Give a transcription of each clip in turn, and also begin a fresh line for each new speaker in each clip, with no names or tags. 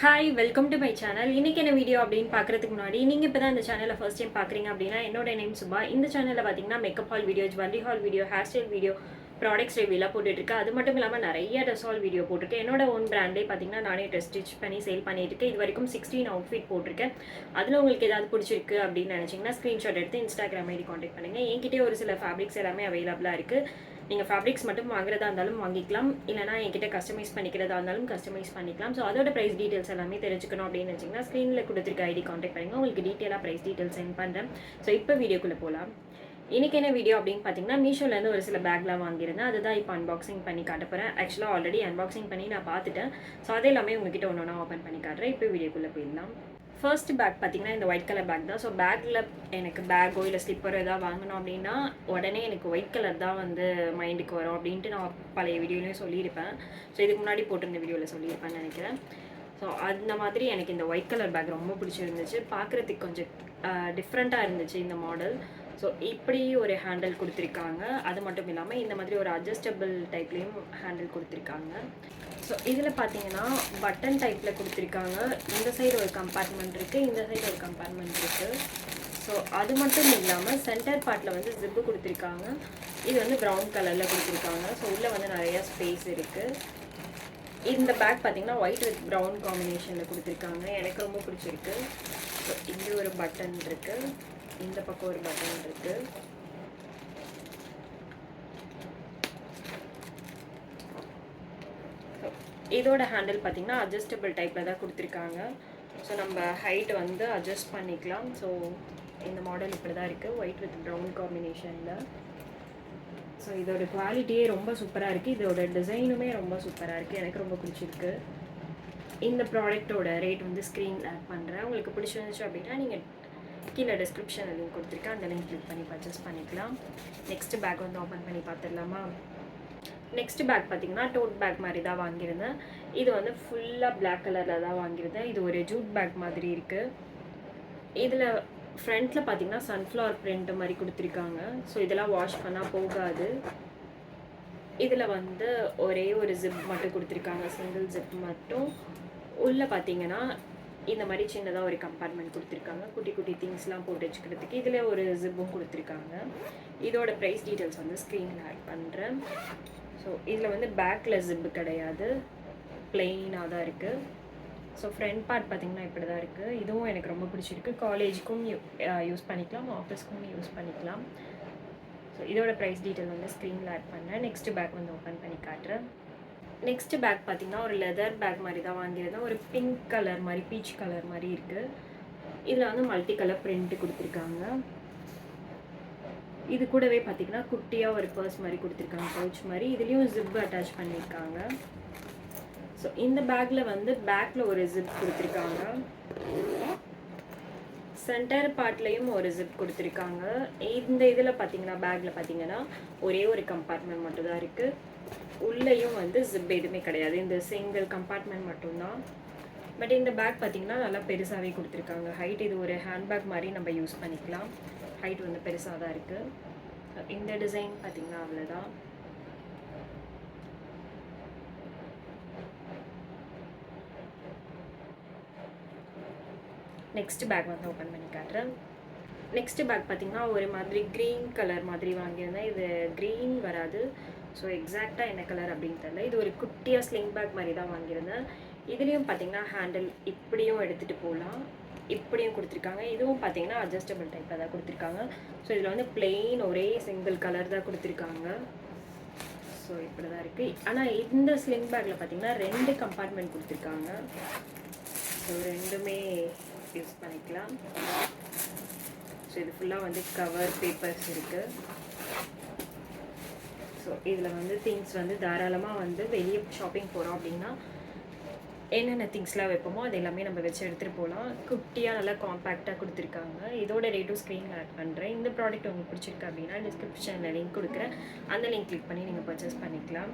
Hi welcome to my channel. இன்றைக்கி என்ன video அப்படின்னு பார்க்குறதுக்கு முன்னாடி நீங்கள் இப்போ தான் இந்த சேனலை ஃபர்ஸ்ட் டைம் பார்க்குறீங்க அப்படின்னா என்னோட நேம் சுபா. இந்த சேனலில் பார்த்தீங்கன்னா makeup haul video, jewellery haul video, hair style video, products ரிவ்யூலாம் போட்டுட்ருக்கேன். அது மட்டும் இல்லாமல் நிறைய ட்ரெஸ் ஹால் வீடியோ போட்டிருக்கேன். என்னோட ஓன் பிராண்டே பார்த்தீங்கன்னா நானே ட்ரெஸ் ஸ்டிச் பண்ணி சேல் பண்ணிட்டு இது வரைக்கும் 16 அவுட்ஃபிட் போட்டிருக்கேன். அதில் உங்களுக்கு ஏதாவது பிடிச்சிருக்கு அப்படின்னு நினச்சிங்கன்னா ஸ்க்ரீன்ஷாட் எடுத்து இன்ஸ்டாகிராம் ஐடி காண்டாக்ட் பண்ணுங்கள். என்கிட்டே ஒரு சில ஃபேப்ரிக்ஸ் எல்லாமே அவைலபிளாக இருக்குது. நீங்கள் ஃபேப்ரிக்ஸ் மட்டும் வாங்குறதா இருந்தாலும் வாங்கிக்கலாம், இல்லைனா என்கிட்ட கஸ்டமைஸ் பண்ணிக்கிறதா இருந்தாலும் கஸ்டமைஸ் பண்ணிக்கலாம். ஸோ அதோட ப்ரைஸ் டீட்டெயில்ஸ் எல்லாமே தெரிஞ்சுக்கணும் அப்படின்னு நினச்சிங்கன்னா ஸ்க்ரீனில் கொடுத்துருக்க ஐடி காண்டாக்ட் பண்ணுங்கள். உங்களுக்கு டீட்டெயிலாக ப்ரைஸ் டீட்டெயில்ஸ் சென்ட் பண்ணுறேன். ஸோ இப்போ வீடியோக்குள்ளே போகலாம். இன்றைக்கி என்ன வீடியோ அப்படின்னு பார்த்தீங்கன்னா மீஷோலேருந்து ஒரு சில பேக்லாம் வாங்கியிருந்தேன். அதுதான் இப்போ அன்பாக்சிங் பண்ணி காட்ட போகிறேன். ஆக்சுவலாக ஆல்ரெடி அன்பாக்சிங் பண்ணி நான் பார்த்துட்டேன். ஸோ அது எல்லாமே உங்ககிட்ட ஒன்று ஒன்றா ஓப்பன் பண்ணி காட்டுறேன். இப்போ வீடியோக்குள்ளே போயிடலாம். ஃபர்ஸ்ட் பேக் பார்த்தீங்கன்னா இந்த ஒயிட் கலர் பேக் தான். ஸோ பேக்கில் எனக்கு பேக்கோ இல்லை ஸ்லிப்பரோ எதாவது வாங்கணும் அப்படின்னா உடனே எனக்கு ஒயிட் கலர் தான் வந்து மைண்டுக்கு வரும் அப்படின்ட்டு நான் பழைய வீடியோலையும் சொல்லியிருப்பேன். ஸோ இதுக்கு முன்னாடி போட்டிருந்த வீடியோவில் சொல்லியிருப்பேன்னு நினைக்கிறேன். ஸோ அந்த மாதிரி எனக்கு இந்த ஒயிட் கலர் பேக் ரொம்ப பிடிச்சிருந்துச்சு. பார்க்குறதுக்கு கொஞ்சம் டிஃப்ரெண்ட்டாக இருந்துச்சு இந்த மாடல். ஸோ இப்படி ஒரு ஹேண்டில் கொடுத்துருக்காங்க. அது மட்டும் இல்லாமல் இந்த மாதிரி ஒரு அட்ஜஸ்டபிள் டைப்லேயும் ஹேண்டில் கொடுத்துருக்காங்க. ஸோ இதில் பார்த்தீங்கன்னா பட்டன் டைப்பில் கொடுத்துருக்காங்க. இந்த சைடு ஒரு கம்பார்ட்மெண்ட் இருக்குது, இந்த சைடு ஒரு கம்பார்ட்மெண்ட் இருக்குது. ஸோ அது மட்டும் இல்லாமல் சென்டர் பார்ட்டில் வந்து ஜிப்பு கொடுத்துருக்காங்க. இது வந்து ப்ரௌன் கலரில் கொடுத்துருக்காங்க. ஸோ உள்ளே வந்து நிறையா ஸ்பேஸ் இருக்குது. இந்த பேக் பார்த்தீங்கன்னா ஒயிட் வித் ப்ரௌன் காம்பினேஷனில் கொடுத்துருக்காங்க. எனக்கு ரொம்ப பிடிச்சிருக்கு. ஸோ இங்கே ஒரு பட்டன் இருக்குது, இந்த பக்கம் ஒரு பட்டன் இருக்குது. இதோட ஹேண்டில் பார்த்தீங்கன்னா அட்ஜஸ்டபிள் டைப்பில் தான் கொடுத்துருக்காங்க. ஸோ நம்ம ஹைட் வந்து அட்ஜஸ்ட் பண்ணிக்கலாம். ஸோ இந்த மாடல் இப்படி தான் இருக்குது, ஒயிட் வித் ப்ரௌன் காம்பினேஷனில். ஸோ இதோட குவாலிட்டியே ரொம்ப சூப்பராக இருக்குது. இதோட டிசைனுமே ரொம்ப சூப்பராக இருக்குது. எனக்கு ரொம்ப பிடிச்சிருக்கு. இந்த ப்ராடக்டோட ரேட் வந்து ஸ்க்ரீனில் ஆட் பண்ணுறேன். உங்களுக்கு பிடிச்சிருந்துச்சு அப்படின்னா நீங்கள் கீழே டிஸ்கிரிப்ஷனில் லிங்க் கொடுத்துருக்கேன், அந்த லிங்க் கிளிக் பண்ணி பர்ச்சேஸ் பண்ணிக்கலாம். நெக்ஸ்ட் பேக் வந்து ஓப்பன் பண்ணி பார்த்துடலாமா? நெக்ஸ்ட் பேக் பார்த்தீங்கன்னா டோட் பேக் மாதிரி தான் வாங்கியிருந்தேன். இது வந்து ஃபுல்லாக பிளாக் கலரில் தான் வாங்கியிருந்தேன். இது ஒரு ஜூட் பேக் மாதிரி இருக்குது. இதில் ஃப்ரண்ட்டில் பார்த்தீங்கன்னா சன்ஃப்ளவர் பிரிண்ட் மாதிரி கொடுத்துருக்காங்க. ஸோ இதெல்லாம் வாஷ் பண்ணால் போகாது. இதில் வந்து ஒரே ஒரு ஜிப் மட்டும் கொடுத்துருக்காங்க, சிங்கிள் ஜிப் மட்டும். உள்ளே பார்த்தீங்கன்னா இந்த மாதிரி சின்னதாக ஒரு கம்பார்ட்மெண்ட் கொடுத்துருக்காங்க, குட்டி குட்டி திங்ஸ்லாம் போட்டு வச்சுக்கிறதுக்கு. இதில் ஒரு ஜிப்பும் கொடுத்துருக்காங்க. இதோட ப்ரைஸ் டீட்டெயில்ஸ் வந்து ஸ்க்ரீனில் ஆட் பண்ணுறேன். ஸோ இதில் வந்து பேக்கில் ஜிப்பு கிடையாது, பிளெயினாக தான் இருக்குது. ஸோ ஃப்ரண்ட் பார்ட் பார்த்திங்கன்னா இப்படி தான் இருக்குது. இதுவும் எனக்கு ரொம்ப பிடிச்சிருக்கு. காலேஜுக்கும் யூஸ் பண்ணிக்கலாம், ஆஃபீஸ்க்கும் யூஸ் பண்ணிக்கலாம். ஸோ இதோட ப்ரைஸ் டீட்டெயில் வந்து ஸ்க்ரீனில் ஆட் பண்ணுறேன். நெக்ஸ்ட் பேக் வந்து ஓப்பன் பண்ணி காட்டுறேன். நெக்ஸ்ட் பேக் பார்த்திங்கன்னா ஒரு லெதர் பேக் மாதிரி தான் வாங்கியிருந்தேன். ஒரு பிங்க் கலர் மாதிரி, பீச் கலர் மாதிரி இருக்குது. இதில் வந்து மல்டி கலர் பிரிண்ட் கொடுத்துருக்காங்க. இது கூடவே பார்த்திங்கன்னா குட்டியாக ஒரு பர்ஸ் மாதிரி கொடுத்துருக்காங்க, பவுச் மாதிரி. இதுலேயும் ஜிப் அட்டாச் பண்ணியிருக்காங்க. ஸோ இந்த பேக்கில் வந்து பேக்கில் ஒரு ஜிப் கொடுத்துருக்காங்க. சென்டர் பார்ட்லேயும் ஒரு ஜிப் கொடுத்துருக்காங்க. இந்த இதில் பார்த்தீங்கன்னா பேக்கில் பார்த்தீங்கன்னா ஒரே ஒரு கம்பார்ட்மெண்ட் மட்டும் தான் இருக்குது. உள்ளேயும் வந்து ஜிப் எதுவுமே கிடையாது, இந்த சிங்கிள் கம்பார்ட்மெண்ட் மட்டும்தான். பட் இந்த பேக் பார்த்திங்கன்னா நல்லா பெருசாகவே கொடுத்துருக்காங்க. ஹைட் இது ஒரு ஹேண்ட்பேக் மாதிரி நம்ம யூஸ் பண்ணிக்கலாம். ஹைட் வந்து பெருசாக தான் இருக்குது. இந்த டிசைன் பார்த்திங்கன்னா அவ்வளோதான். நெக்ஸ்ட் பேக் வந்து ஓப்பன் பண்ணி காட்டுறேன். நெக்ஸ்ட் பேக் பார்த்திங்கன்னா ஒரு மாதிரி க்ரீன் கலர் மாதிரி வாங்கியிருந்தேன். இது க்ரீன் வராது, ஸோ எக்ஸாக்டாக என்ன கலர் அப்படின்னு தெரியல. இது ஒரு குட்டியாக ஸ்லிங் பேக் மாதிரி தான் வாங்கியிருந்தேன். இதுலேயும் பார்த்திங்கன்னா ஹேண்டில் இப்படியும் எடுத்துகிட்டு போகலாம், இப்படியும் கொடுத்துருக்காங்க. இதுவும் பார்த்தீங்கன்னா அட்ஜஸ்டபிள் டைப்பில் தான் கொடுத்துருக்காங்க. ஸோ இதில் வந்து பிளெயின் ஒரே சிங்கிள் கலர் தான் கொடுத்துருக்காங்க. ஸோ இப்படி தான் இருக்குது. ஆனால் இந்த ஸ்லிங் பேக்கில் பார்த்தீங்கன்னா 2 கம்பார்ட்மெண்ட் கொடுத்துருக்காங்க. ஸோ ரெண்டுமே யூஸ் பண்ணிக்கலாம். ஸோ இது ஃபுல்லாக வந்து கவர் பேப்பர்ஸ் இருக்குது. ஸோ இதில் வந்து திங்ஸ் வந்து தாராளமாக வந்து வெளியே ஷாப்பிங் போகிறோம் அப்படின்னா என்னென்ன திங்ஸ்லாம் வைப்போமோ அது எல்லாமே நம்ம வச்சு எடுத்துகிட்டு போகலாம். குட்டியாக நல்லா காம்பேக்டாக கொடுத்துருக்காங்க. இதோட ரேட்டும் ஸ்க்ரீனில் ஆட் பண்ணுறேன். இந்த ப்ராடக்ட் உங்களுக்கு பிடிச்சிருக்கு அப்படின்னா டிஸ்கிரிப்ஷனில் லிங்க் கொடுக்குறேன், அந்த லிங்க் கிளிக் பண்ணி நீங்கள் பர்ச்சேஸ் பண்ணிக்கலாம்.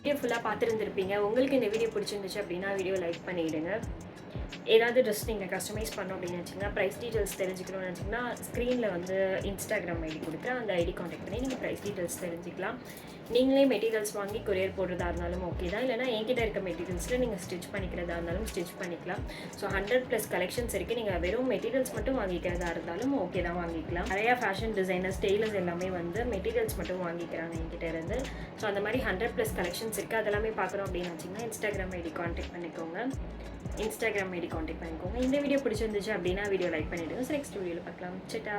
வீடியோ ஃபுல்லாக பார்த்துருந்துருப்பீங்க. உங்களுக்கு இந்த வீடியோ பிடிச்சிருந்துச்சு அப்படின்னா வீடியோ லைக் பண்ணிவிடுங்க. ஏதாவது ட்ரெஸ் நீங்கள் கஸ்டமைஸ் பண்ணணும் அப்படின்னு வச்சிங்கன்னா, ப்ரைஸ் டீட்டெயில்ஸ் தெரிஞ்சுக்கணும்னு நினச்சிங்கன்னா, ஸ்க்ரீனில் வந்து இன்ஸ்டாகிராம் ஐடி கொடுக்குறேன். அந்த ஐடி காண்டாக்ட் பண்ணி நீங்கள் ப்ரைஸ் டீட்டெயில்ஸ் தெரிஞ்சுக்கலாம். நீங்களே மெட்டீரியல்ஸ் வாங்கி கொரியர் போடுறதா இருந்தாலும் ஓகே தான். இல்லைனா என்கிட்ட இருக்க மெட்டீரியல்ஸில் நீங்கள் ஸ்டிச் பண்ணிக்கிறதா இருந்தாலும் ஸ்டிச் பண்ணிக்கலாம். ஸோ 100+ கலெக்ஷன்ஸ் இருக்குது. நீங்கள் வெறும் மெட்டீரியல்ஸ் மட்டும் வாங்கிக்கிறதா இருந்தாலும் ஓகே தான், வாங்கிக்கலாம். நிறையா ஃபேஷன் டிசைனர்ஸ், டெய்லர்ஸ் எல்லாமே வந்து மெட்டீரியல்ஸ் மட்டும் வாங்கிக்கிறாங்க என்கிட்ட இருந்து. ஸோ அந்த மாதிரி 100+ கலெக்ஷன்ஸ் இருக்குது. அதெல்லாமே பார்க்குறோம் அப்படின்னு வச்சிங்கன்னா இன்ஸ்டாகிராம் ஐடி காண்டாக்ட் பண்ணிக்கோங்க. இந்த வீடியோ பிடிச்சிருந்துச்சு அப்படின்னா வீடியோ லைக் பண்ணிவிடுங்க. ஸோ நெக்ஸ்ட் வீடியோவில் பார்க்கலாம். சேட்டா.